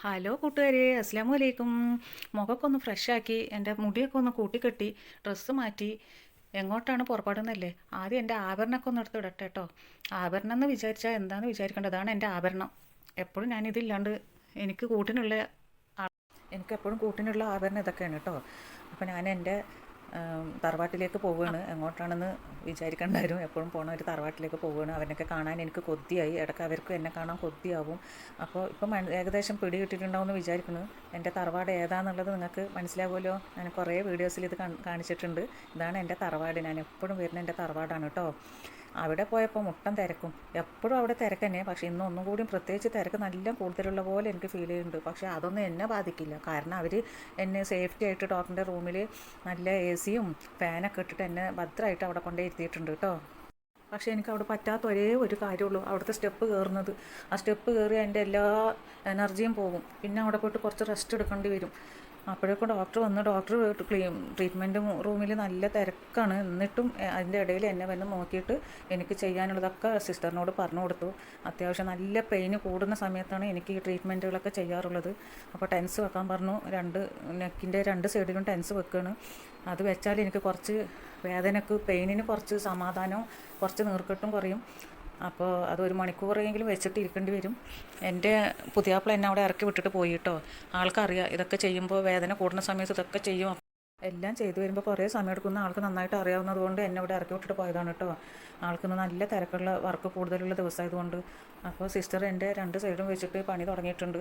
Hello കൂട്ടുകാരെ, അസ്സലാമു അലൈക്കും. മുഖമൊക്കെ ഒന്ന് ഫ്രഷാക്കി എൻ്റെ മുടിയൊക്കെ ഒന്ന് കൂട്ടിക്കെട്ടി ഡ്രസ്സ് മാറ്റി എങ്ങോട്ടാണ് പുറപ്പെടുന്നല്ലേ. ആദ്യം എൻ്റെ ആഭരണമൊക്കെ ഒന്ന് എടുത്ത് ഇടട്ടെ കേട്ടോ. ആഭരണം എന്ന് വിചാരിച്ചാൽ എന്താണെന്ന് വിചാരിക്കേണ്ടതാണ് എൻ്റെ ആഭരണം. എപ്പോഴും ഞാനിതില്ലാണ്ട് എനിക്ക് കൂട്ടിനുള്ള എനിക്കെപ്പോഴും കൂട്ടിനുള്ള ആഭരണം ഇതൊക്കെയാണ് കേട്ടോ. അപ്പോൾ ഞാൻ എൻ്റെ തറവാട്ടിലേക്ക് പോവുകയാണ്. എങ്ങോട്ടാണെന്ന് വിചാരിക്കണ്ടായിരുന്നു. എപ്പോഴും പോണ ഒരു തറവാട്ടിലേക്ക് പോവുകയാണ്. അവരൊക്കെ കാണാൻ എനിക്ക് കൊതിയായി. ഇടയ്ക്ക് അവർക്കും എന്നെ കാണാൻ കൊതിയാവും. അപ്പോൾ ഇപ്പം ഏകദേശം പിടി കിട്ടിയിട്ടുണ്ടാവുമെന്ന് വിചാരിക്കുന്നു. എൻ്റെ തറവാട് ഏതാണെന്നുള്ളത് നിങ്ങൾക്ക് മനസ്സിലാവുമല്ലോ. ഞാൻ കുറേ വീഡിയോസിൽ ഇത് കാണിച്ചിട്ടുണ്ട്. ഇതാണ് എൻ്റെ തറവാട്. ഞാൻ എപ്പോഴും വരുന്ന എൻ്റെ തറവാടാണ് കേട്ടോ. അവിടെ പോയപ്പോൾ മുട്ടം തിരക്കും. എപ്പോഴും അവിടെ തിരക്ക് തന്നെ. പക്ഷേ ഇന്ന് ഒന്നും കൂടിയും പ്രത്യേകിച്ച് തിരക്ക് നല്ല കൂടുതലുള്ള പോലെ എനിക്ക് ഫീൽ ചെയ്യുന്നുണ്ട്. പക്ഷേ അതൊന്നും എന്നെ ബാധിക്കില്ല. കാരണം അവർ എന്നെ സേഫ്റ്റി ആയിട്ട് ഡോക്ടറിൻ്റെ റൂമിൽ നല്ല എ സിയും ഫാനൊക്കെ ഇട്ടിട്ട് എന്നെ ഭദ്രമായിട്ട് അവിടെ കൊണ്ടേ ഇരുത്തിയിട്ടുണ്ട് കേട്ടോ. പക്ഷേ എനിക്ക് അവിടെ പറ്റാത്ത ഒരേ ഒരു കാര്യമുള്ളൂ, അവിടുത്തെ സ്റ്റെപ്പ് കയറുന്നത്. ആ സ്റ്റെപ്പ് കയറി എൻ്റെ എല്ലാ എനർജിയും പോകും. പിന്നെ അവിടെ പോയിട്ട് കുറച്ച് റെസ്റ്റ് എടുക്കേണ്ടി വരും. അപ്പോഴേക്കും ഡോക്ടർ വന്ന് ഡോക്ടർ ട്രീറ്റ്മെൻറ്റ് റൂമിൽ നല്ല തിരക്കാണ്. എന്നിട്ടും അതിൻ്റെ ഇടയിൽ എന്നെ വന്ന് നോക്കിയിട്ട് എനിക്ക് ചെയ്യാനുള്ളതൊക്കെ സിസ്റ്ററിനോട് പറഞ്ഞു കൊടുത്തു. അത്യാവശ്യം നല്ല പെയിന് കൂടുന്ന സമയത്താണ് എനിക്ക് ഈ ട്രീറ്റ്മെൻറ്റുകളൊക്കെ ചെയ്യാറുള്ളത്. അപ്പോൾ ടെൻസ് വെക്കാൻ പറഞ്ഞു. നെക്കിൻ്റെ രണ്ട് സൈഡിലും ടെൻസ് വെക്കുകയാണ്. അത് വെച്ചാൽ എനിക്ക് കുറച്ച് വേദനക്ക് പെയിനിന് കുറച്ച് സമാധാനവും കുറച്ച് നീർക്കെട്ടും കുറയും. അപ്പോൾ അത് ഒരു മണിക്കൂറെങ്കിലും വെച്ചിട്ട് ഇരിക്കേണ്ടി വരും. എൻ്റെ പുതിയാപ്പിള എന്നെ അവിടെ ഇറക്കി വിട്ടിട്ട് പോയി കേട്ടോ. ആൾക്കറിയാം ഇതൊക്കെ ചെയ്യുമ്പോൾ വേദന കൂടുന്ന സമയത്ത് ഇതൊക്കെ ചെയ്യും. എല്ലാം ചെയ്തു വരുമ്പോൾ കുറേ സമയം എടുക്കുന്ന ആൾക്ക് നന്നായിട്ട് അറിയാവുന്നത് കൊണ്ട് എന്നെ ഇവിടെ ഇറക്കി വിട്ടിട്ട് പോയതാണ് കേട്ടോ. ആൾക്കിന്ന് നല്ല തിരക്കുള്ള വർക്ക് കൂടുതലുള്ള ദിവസമായതുകൊണ്ട്. അപ്പോൾ സിസ്റ്റർ എൻ്റെ രണ്ട് സൈഡും വെച്ചിട്ട് പണി തുടങ്ങിയിട്ടുണ്ട്.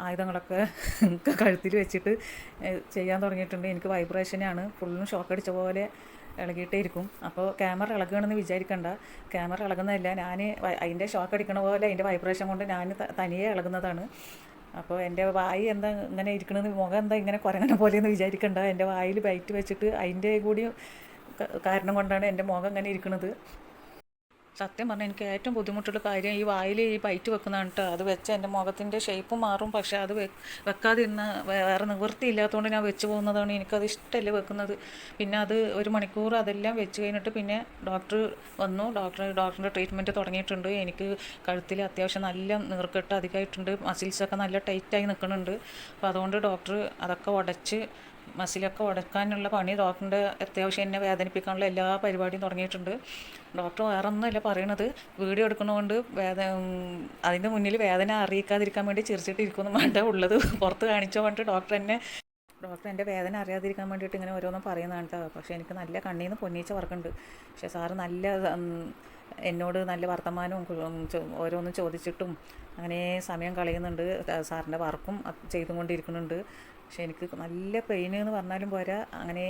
ആയുധങ്ങളൊക്കെ കഴുത്തിൽ വെച്ചിട്ട് ചെയ്യാൻ തുടങ്ങിയിട്ടുണ്ട്. എനിക്ക് വൈബ്രേഷനാണ്, ഫുള്ളും ഷോക്ക് അടിച്ച പോലെ ഇളകിയിട്ടേ ഇരിക്കും. അപ്പോൾ ക്യാമറ ഇളകുകയാണെന്ന് വിചാരിക്കണ്ട. ക്യാമറ ഇളകുന്നതല്ല, ഞാൻ അതിൻ്റെ ഷോക്ക് അടിക്കണ പോലെ അതിൻ്റെ വൈബ്രേഷൻ കൊണ്ട് ഞാൻ തനിയെ ഇളകുന്നതാണ്. അപ്പോൾ എൻ്റെ വായി എന്താ ഇങ്ങനെ ഇരിക്കണമെന്ന്, മുഖം എന്താ ഇങ്ങനെ കുരങ്ങണ പോലെയെന്ന് വിചാരിക്കണ്ട. എൻ്റെ വായിൽ ബൈറ്റ് വെച്ചിട്ട് അതിൻ്റെ കൂടി കാരണം കൊണ്ടാണ് എൻ്റെ മുഖം ഇങ്ങനെ ഇരിക്കുന്നത്. സത്യം പറഞ്ഞാൽ എനിക്ക് ഏറ്റവും ബുദ്ധിമുട്ടുള്ള കാര്യം ഈ വായിൽ ഈ ബൈറ്റ് വെക്കുന്നതാണ് കേട്ടോ. അത് വെച്ച് എൻ്റെ മുഖത്തിൻ്റെ ഷേപ്പ് മാറും. പക്ഷേ അത് വെക്കാതിരുന്ന വേറെ നിവൃത്തിയില്ലാത്തതുകൊണ്ട് ഞാൻ വെച്ച് പോകുന്നതാണ്. എനിക്കത് ഇഷ്ടമല്ല വെക്കുന്നത്. പിന്നെ അത് ഒരു മണിക്കൂർ അതെല്ലാം വെച്ച് കഴിഞ്ഞിട്ട് പിന്നെ ഡോക്ടർ വന്നു. ഡോക്ടറിൻ്റെ ട്രീറ്റ്മെൻറ്റ് തുടങ്ങിയിട്ടുണ്ട്. എനിക്ക് കഴുത്തിൽ അത്യാവശ്യം നല്ല നീർക്കെട്ട് അധികമായിട്ടുണ്ട്. മസിൽസൊക്കെ നല്ല ടൈറ്റായി നിൽക്കുന്നുണ്ട്. അപ്പോൾ അതുകൊണ്ട് ഡോക്ടർ അതൊക്കെ ഉടച്ച് മസിലൊക്കെ ഉടക്കാനുള്ള പണി ഡോക്ടറിൻ്റെ അത്യാവശ്യം എന്നെ വേദനിപ്പിക്കാനുള്ള എല്ലാ പരിപാടിയും തുടങ്ങിയിട്ടുണ്ട്. ഡോക്ടർ വേറെ ഒന്നുമല്ല പറയണത്, വീഡിയോ എടുക്കുന്നതുകൊണ്ട് അതിൻ്റെ മുന്നിൽ വേദന അറിയിക്കാതിരിക്കാൻ വേണ്ടി ചിരിച്ചിട്ട് ഇരിക്കൊന്നും വേണ്ട, ഉള്ളത് പുറത്ത് കാണിച്ചോ പറഞ്ഞിട്ട് ഡോക്ടർ എൻ്റെ വേദന അറിയാതിരിക്കാൻ വേണ്ടിയിട്ട് ഇങ്ങനെ ഓരോന്നും പറയുന്നതാണ് കേട്ടോ. പക്ഷേ എനിക്ക് നല്ല കണ്ണിൽ നിന്ന് പൊന്നീച്ച വർക്കുണ്ട്. പക്ഷേ സാറ് നല്ല എന്നോട് നല്ല വർത്തമാനവും ഓരോന്നും ചോദിച്ചിട്ടും അങ്ങനെ സമയം കളയുന്നുണ്ട്. സാറിൻ്റെ വർക്കും ചെയ്തും കൊണ്ടിരിക്കുന്നുണ്ട്. പക്ഷെ എനിക്ക് നല്ല പെയിൻ എന്ന് പറഞ്ഞാലും പോരാ, അങ്ങനെ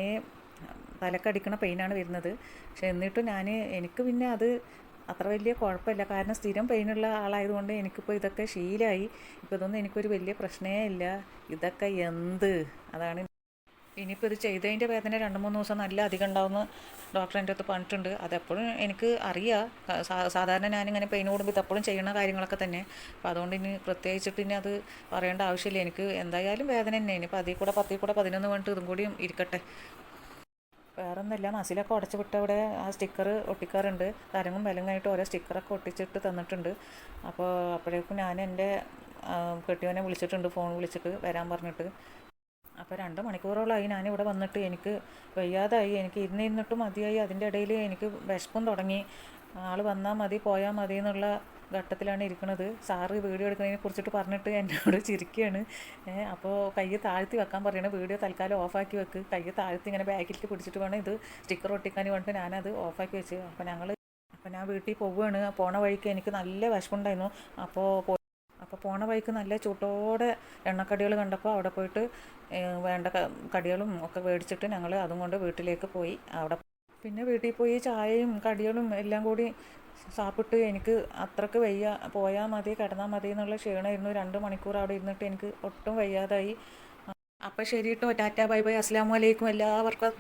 തലക്കടിക്കണ പെയിനാണ് വരുന്നത്. പക്ഷെ എന്നിട്ടും എനിക്ക് പിന്നെ അത് അത്ര വലിയ കുഴപ്പമില്ല. കാരണം സ്ഥിരം പെയിനുള്ള ആളായതുകൊണ്ട് എനിക്കിപ്പോൾ ഇതൊക്കെ ശീലമായി. ഇപ്പോൾ ഇതൊന്നും എനിക്കൊരു വലിയ പ്രശ്നമേ ഇല്ല. ഇതൊക്കെ അതാണ്. ഇനിയിപ്പോൾ ഇത് ചെയ്തതിൻ്റെ വേദന 2-3 ദിവസം നല്ല അധികം ഉണ്ടാവുമെന്ന് ഡോക്ടർ എൻ്റെ അടുത്ത് പറഞ്ഞിട്ടുണ്ട്. അതെപ്പോഴും എനിക്ക് അറിയാം. സാധാരണ ഞാനിങ്ങനെ പെയിൻ കൂടുമ്പോൾ ഇതെപ്പോഴും ചെയ്യുന്ന കാര്യങ്ങളൊക്കെ തന്നെ. അപ്പോൾ അതുകൊണ്ട് ഇനി പ്രത്യേകിച്ചിട്ട് ഇനി അത് പറയേണ്ട ആവശ്യമില്ല. എനിക്ക് എന്തായാലും വേദന തന്നെ. ഇനിയിപ്പോൾ അതിൽ കൂടെ 11 വേണ്ടിട്ട് ഇതും കൂടിയും ഇരിക്കട്ടെ. വേറെ ഒന്നുമില്ല, മസിലൊക്കെ ഉടച്ച് വിട്ട് അവിടെ ആ സ്റ്റിക്കർ ഒട്ടിക്കാറുണ്ട്. തരങ്ങും വിലങ്ങായിട്ട് ഓരോ സ്റ്റിക്കറൊക്കെ ഒട്ടിച്ചിട്ട് തന്നിട്ടുണ്ട്. അപ്പോൾ അപ്പോഴേക്കും ഞാൻ എൻ്റെ കെട്ടിയവനെ വിളിച്ചിട്ടുണ്ട്, ഫോൺ വിളിച്ചിട്ട് വരാൻ പറഞ്ഞിട്ട്. അപ്പോൾ 2 മണിക്കൂറോളമായി ഞാനിവിടെ വന്നിട്ട്. എനിക്ക് വയ്യാതായി, എനിക്ക് ഇരുന്നിട്ടും മതിയായി. അതിൻ്റെ ഇടയിൽ എനിക്ക് വിശപ്പും തുടങ്ങി. ആൾ വന്നാൽ മതി പോയാൽ മതി എന്നുള്ള ഘട്ടത്തിലാണ് ഇരിക്കുന്നത്. സാറ് വീഡിയോ എടുക്കുന്നതിനെ കുറിച്ചിട്ട് പറഞ്ഞിട്ട് എന്നോട് ചിരിക്കുകയാണ്. അപ്പോൾ കൈ താഴ്ത്തി വെക്കാൻ പറയണം. വീഡിയോ തൽക്കാലം ഓഫാക്കി വെക്ക്, കൈ താഴ്ത്തി ഇങ്ങനെ ബാക്കിലേക്ക് പിടിച്ചിട്ട് വേണം ഇത് സ്റ്റിക്കർ ഒട്ടിക്കാൻ വേണ്ടിയിട്ട് ഞാനത് ഓഫാക്കി വെച്ച്. അപ്പോൾ ഞാൻ വീട്ടിൽ പോവുകയാണ്. പോണ വഴിക്ക് എനിക്ക് നല്ല വിശപ്പുണ്ടായിരുന്നു. അപ്പോൾ പോണ വഴിക്ക് നല്ല ചൂട്ടോടെ എണ്ണക്കടികൾ കണ്ടപ്പോൾ അവിടെ പോയിട്ട് വേണ്ട കടികളും ഒക്കെ മേടിച്ചിട്ട് ഞങ്ങൾ അതും കൊണ്ട് വീട്ടിലേക്ക് പോയി. പിന്നെ വീട്ടിൽ പോയി ചായയും കടികളും എല്ലാം കൂടി സാപ്പിട്ട് എനിക്ക് അത്രയ്ക്ക് പോയാൽ മതി കിടന്നാൽ മതി എന്നുള്ള ക്ഷീണമായിരുന്നു. 2 മണിക്കൂർ അവിടെ ഇരുന്നിട്ട് എനിക്ക് ഒട്ടും വയ്യാതായി. അപ്പോൾ ശരി കേട്ടോ, ടാറ്റ ബൈ ബൈ, അസ്സലാമു അലൈക്കും എല്ലാവർക്കും.